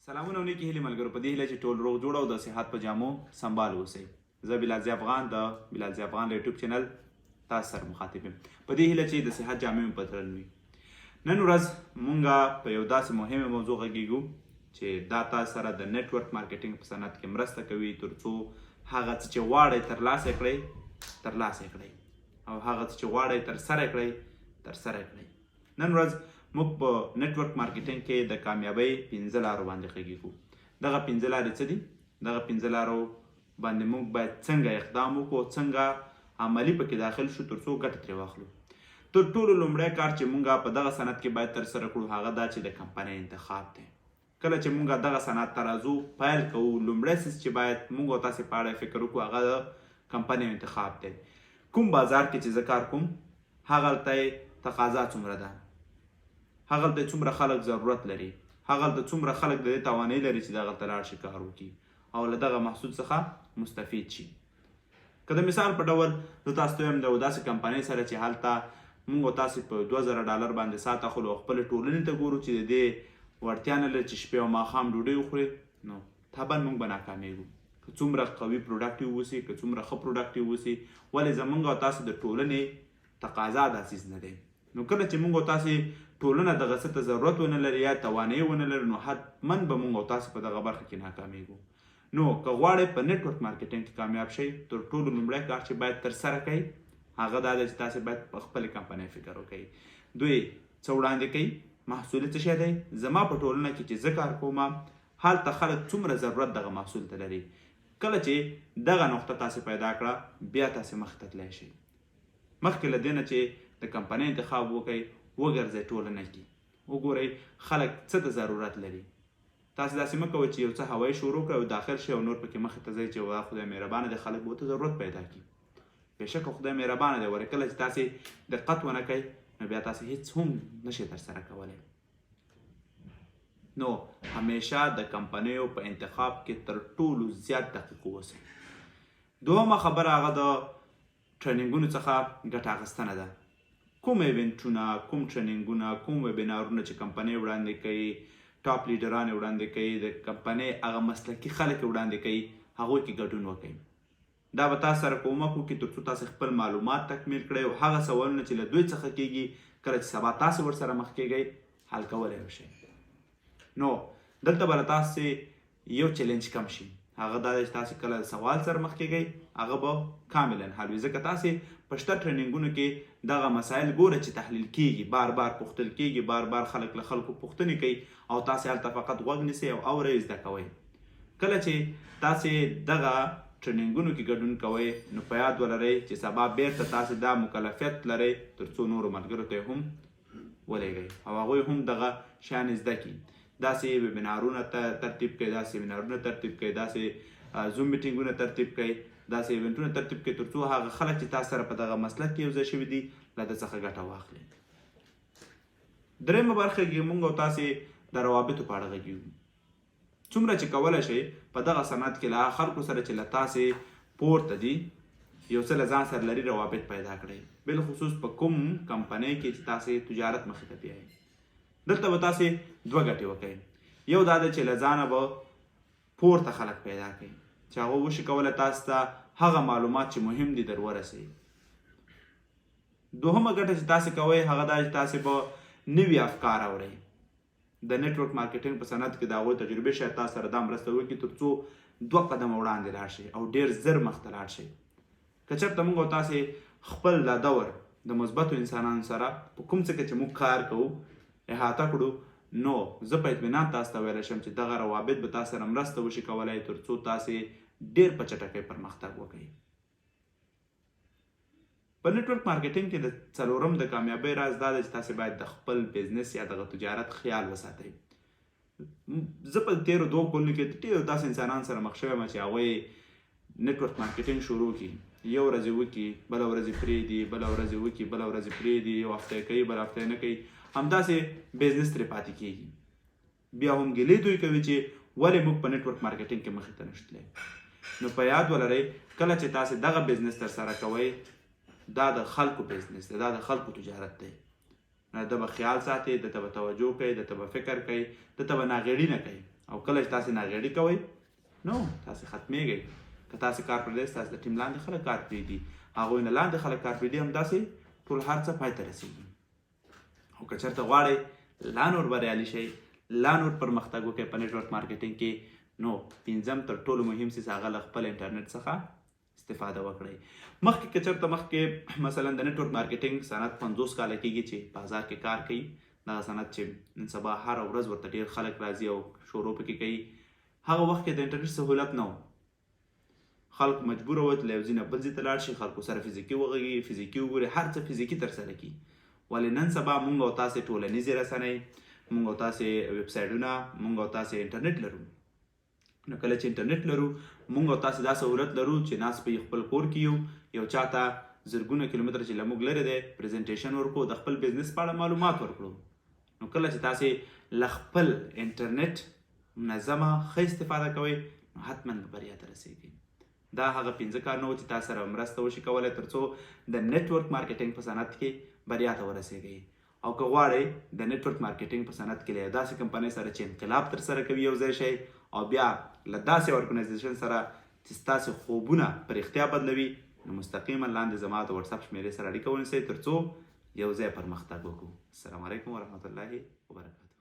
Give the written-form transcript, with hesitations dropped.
سلامونه او نیکې هیلې ملګرو، په دې هیله چې ټول روغ جوړ او د صحت په جامو سنبال اوسئ. زه بلال ضیا افغان د بلال ضیا افغان یوټیوب چینل تاسو سره مخاطب یم، په دې هیله چې د صحت جامې مو په تړل وي. نن ورځ مونږ په یو داسې مهمه موضوع غږیږو چې دا تاسو سره د نیټورک مارکیټینګ په صنعت کې مرسته کوي ترڅو هغه څه چې غواړئ ترلاسه کړئ او هغه څه چې غواړئ ترسره کړئ. نن ورځ موږ په نیټورک مارکیټینګ کې د کامیابۍ 5 لارو باندې غږیږو. دغه 5 لارې څه دي؟ دغه 5 لارو باندې موږ باید څنګه اقدام وکړو، څنګه عملي پکې داخل شو ترڅو ګټه ترې واخلو. تر ټولو لومړی کار چې موږ په دغه صنعت کې باید ترسره کړو هغه دا چې د کمپنۍ انتخاب دی. کله چې موږ دغه صنعت ته راځو پیل کوو، لومړی څیز چې باید موږ او تاسې په اړه فکر وکړو هغه د کمپنۍ انتخاب دی. کوم بازار کې چې زه کار کوم هغلته تقاضا څومره ده، هغلته څومره خلک ضرورت لري، هغلته څومره خلک د دې توانایي لري چې دغلته لاړ شي کار وکړي او له دغه محصول څخه مستفید شي. که د مثال په ډول زه تاسو ته وایم د یو داسې کمپنۍ سره چې هلته موږ او تاسې په $2000 باندې ساعت اخلو او خپلې ټولنې ته ګورو چې د دې وړتیا نه لري چې شپې او ماښام ډوډۍ وخوري، نو طبعا موږ به ناکامېږو. که څومره قوي پروډکټ اوسي، که څومره ښه پروډکټ اوسي، ولې زموږ او تاسو د ټولنې تقاضا دا څیز نه دی. نو کله چې موږ او تاسې ټولنه دغه څه ته ضرورت ونه لري یا توانایي ونه لري، نو حتما به موږ او تاسو په دغه برخه کې ناکامېږو. نو که غواړئ په نیټورک مارکیټینګ کې کامیاب شئ، تر ټولو لومړی کار چې باید ترسره کوئ هغه دا دی چې تاسې باید په خپلې کمپنۍ فکر وکړئ. دوی څه وړاندې کوي، محصول څه شی دی، زما په ټولنه کې چې زه کار کوم هلته خلک څومره ضرورت دغه محصول ته لري. کله چې دغه نقطه تاسې پیدا کړه بیا تاسې مخې ته تللی شئ. مخکې له دې نه چې د کمپنۍ انتخاب وکړئ، وګرځئ ټولنه کې، وګورئ خلک څه ته ضرورت لري. تاسې داسې مه کوئ چې یو څه هوایي شروع کړئ او داخل شئ او نور پکې مخې ته ځئ چې خدای مهربانه دی خلک به ورته ضرورت پیدا کړي. بېشکه خدای مهربانه دی، ولې کله چې تاسې دقت ونه کوئ نو بیا تاسې هیڅ هم نشئ ترسره کولی. نو همیشه د کمپنیو په انتخاب کې تر ټولو زیات دقیق اوسئ. دویمه خبره هغه د ټریننګونو څخه ګټه اخیستنه ده. کوم ایونټونه، کوم ټریننګونه، کوم ویبینارونه چې کمپنۍ وړاندې کوي، ټاپ لیډران یې وړاندې کوي، د کمپنۍ هغه مسلکي خلک یې وړاندې کوي، هغوی کې ګډون وکړئ. دا به تاسو سره کومک وکړي ترڅو تاسو خپل معلومات تکمیل کړئ او هغه سوالونه چې له دوی څخه کیږي کله چې سبا تاسو ورسره مخ کیږئ حل کولی شئ. نو دلته به له تاسې یو چیلنج کم شي، هغه دا دی چې تاسې کله سوال سره مخ کیږئ هغه به کاملا حل وي، ځکه تاسې په شته ټریننګونو کې دغه مسایل ګوره چې تحلیل کیږي، بار بار پوښتل کیږي، بار بار خلک له خلکو پوښتنې کوي او تاسې هلته فقط غوږ نیسئ او اورئ زده کوئ. کله چې تاسې دغه ټریننګونو کې ګډون کوئ نو په یاد ولرئ چې سبا بیرته تاسې دا مکلفیت لرئ ترڅو نورو ملګرو ته یې هم ولېږئ او هغوی هم دغه شیان زده کړي. داسې ویبینارونه ترتیب کړئ، داسې سیمینارونه ترتیب کړئ، داسې زوم میټینګونه ترتیب کړئ، داسې ایونټونه ترتیب کړئ ترڅو هغه خلک چې تاسو سره په دغه مسلک کې یوځای شوي دي له ده څخه ګټه واخلي. درېیمه برخه کې موږ او تاسې د روابطو په اړه غږیږو. څومره چې کولی شئ په دغه صنعت کې له خلکو سره چې له تاسې پورته دي یو څه له ځان سره لري روابط پیدا کړئ، بالخصوص په کوم کمپنۍ کې چې تاسې تجارت مخې ته بیایئ. دلته به تاسې 2 ګټې وکړئ. یو دا ده چې له ځانه به پورته خلک پیدا کړئ چې هغه وشي کولی تاسو ته هغه معلومات چې مهم دي در ورسوي. دوهمه ګټه چې تاسې کوئ هغه دا چې تاسې به نوي افکار اورئ. د نیټورک مارکیټینګ په صنعت کې د هغوی تجربې شاید تاسو سره دا مرسته وکړي ترڅو 2 قدمه وړاندې لاړ شئ او ډېر زر مخته لاړ شئ. که چېرته موږ او تاسې خپل دا دور د مثبتو انسانانو سره په کوم څه کې چې موږ کار کوو احاطه کړو، نو زه په اطمینان تاسو ته ویلی شم چې دغه روابط به تاسو سره مرسته وشي کولی ترڅو تاسې ډېر په چټکۍ پرمختګ وکړئ. په نیټورک مارکیټینګ کې د 4م د کامیابۍ راز دا دی چې تاسې باید د خپل بزنس یا دغه تجارت خیال وساتئ. زه په تېرو 2 کلونو کې ډېرو داسې انسانانو سره مخ شوی یم چې هغوی نیټورک مارکیټینګ شروع کړي، یو ورځ یې وکړي، بله ورځ یې پرېږدي، بله ورځ یې وکړي، بله ورځ یې پرېږدي، یو هفته یې کوي، بله هفته یې نه کوي، همداسې بزنس ترې پاتې کېږي. بیا هم ګیلې دوی کوي چې ولې موږ په نیټورک مارکیټینګ کې مخې ته نشو تللی. نو په یاد ولرئ کله چې تاسې دغه بزنس ترسره کوئ دا د خلکو بزنس دی، دا د خلکو تجارت دی. نو ده به خیال ساتئ، ده ته به توجه کوئ، ده ته به فکر کوئ، ده ته به ناغېړي نه کوئ. او کله چې تاسې ناغېړي کوئ نو تاسې ختمېږئ. که تاسې کار پرېږدئ ستاسې د ټیم لاندې خلک کار پرېږدي، هغوی نه لاندې خلک کار پرېږدي، همداسې ټول هر څه پای ته رسېږي. او که چېرته غواړئ لا نور بریالي شئ، لا نور پرمختګ وکړئ په نیټورک مارکیټینګ کې، نو پنځم تر ټولو مهم څیز هغه له خپل انټرنیټ څخه استفاده وکړئ. مخکې که چېرته مخکې مثلا د نیټورک مارکیټینګ صنعت 50 کاله کېږي چې بازار کې کار کوي، دغه صنعت چې نن سبا هره ورځ ورته ډېر خلک راځي او شروع پکې کوي، هغه وخت کې د انټرنیټ سهولت نه و. خلک مجبوره وو چې له یو ځای نه بل ځای ته لاړ شي، خلکو سره فزیکي وغږېږي، فزیکي وګوري، هر څه فزیکي ترسره کړي. ولې نن سبا موږ او تاسې ټولنیزې رسنۍ، موږ او تاسې ویبسایټونه، موږ او تاسې انټرنیټ لرو. نو کله چې انټرنیټ لرو، موږ او تاسې دا سهولت لرو چې ناست په خپل کور کې یو چاته زرګونه کیلومتره چې له موږ لرې دی پریزنټیشن ورکړو، د خپل بزنس په اړه معلومات ورکړو. نو کله چې تاسې له خپل انټرنیټ منظمه ښه استفاده کوئ، نو حتما به بریا ته رسېږئ. دا هغه 5 کارونه وو چې تاسو سره مرسته وشي کولی تر څو د نیټورک مارکیټینګ په صنعت کې بریا ته ورسېږئ. او که غواړئ د نیټورک مارکیټینګ په صنعت کې له یو داسې کمپنۍ سره چې انقلاب ترسره کوي یو ځای شئ، او بیا له داسې ارګنایزیشن سره چې ستاسې خوبونه په رښتیا بدلوي، نو مستقیما لاندې زما د واتساپ شمېرې سره اړیکه ونیسئ تر څو یو ځای پرمختګ وکړو. السلام علیکم ورحمة الله وبرکاته.